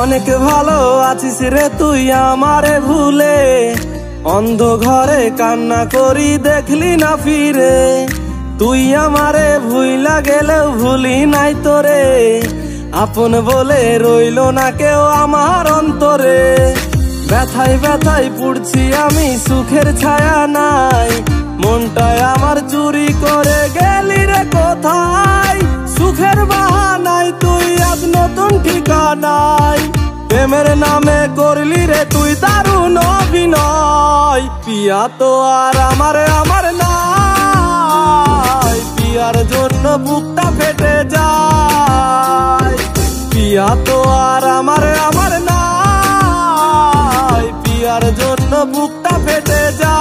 অনেক ভালো আছিস রে তুই আমারে ভুলে, অন্ধ ঘরে কান্না করি দেখলি না ফিরে। তুই আমারে ভুইলা গেলেও ভুলি নাই তোরে, আপন বলে রইল না কেউ আমার অন্তরে। ব্যথায় ব্যথায় পুড়ছি আমি, সুখের ছায়া নাই, মনটায় আমার চুরি করে গেলি রে কোথায়। সুখের বাহানায় তুই আজ নতুন ঠিকানায়, প্রেমের নামে করলি রে তুই দারুণ অভিনয়। পিয়া তো আর আমার নাই, পিয়ার জন্য বুকটা ফেটে যায়। পিয়া তো আর আমার নাই, পিয়ার জন্য বুকটা ফেটে যায়।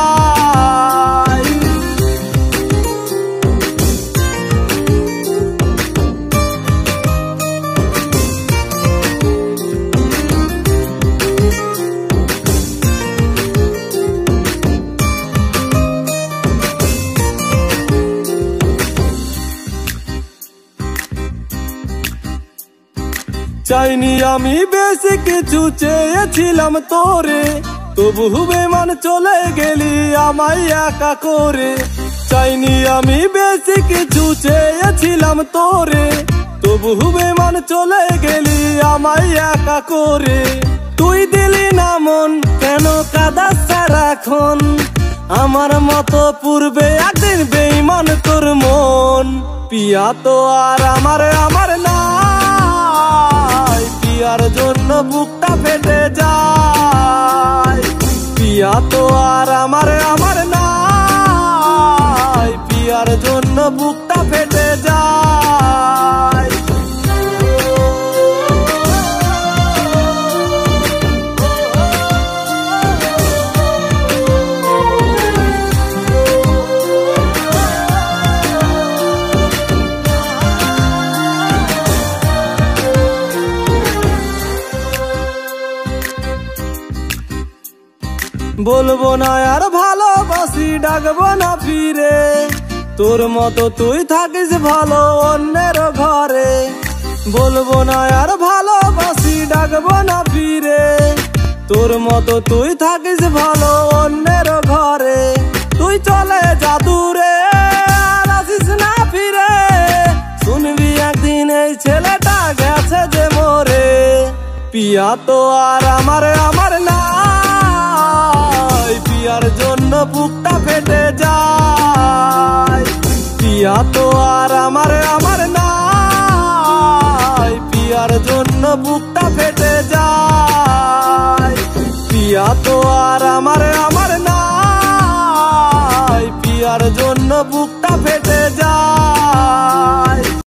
চাইনি আমি বেশি কিছু, চেয়েছিলাম তোরে, তবু বেমান চলে গেলি আমায় একা করে। চাইনি আমি বেশি কিছু, চেয়েছিলাম তোরে, তবু বেমান চলে গেলি আমায় একা করে। তুই দিলি না মন, কেন কাঁদাস সারাক্ষণ, আমার মতো পূর্বে একদিন বেঈমান তোর মন। পিয়া তো আর আমার নাই, পিয়ার জন্য বুকটা ফেটে যায়। পিয়া তো আর আমার নাই, পিয়ার জন্য বুকটা ফেটে যায়। বলবো না আর ভালোবাসি, ডাকবো না ফিরে, তোর মতো তুই থাকিস ভালো অন্যের ঘরে। বলবো না আর ভালোবাসি, ডাকবো না ফিরে, তোর মতো তুই থাকিস ভালো অন্যের ঘরে। তুই চলে যা দূরে, আর আসিস না ফিরে, শুনবি একদিন এই ছেলেটা গেছে যে মরে। পিয়া তো আর আমার নাই, পিয়ার জন্য বুক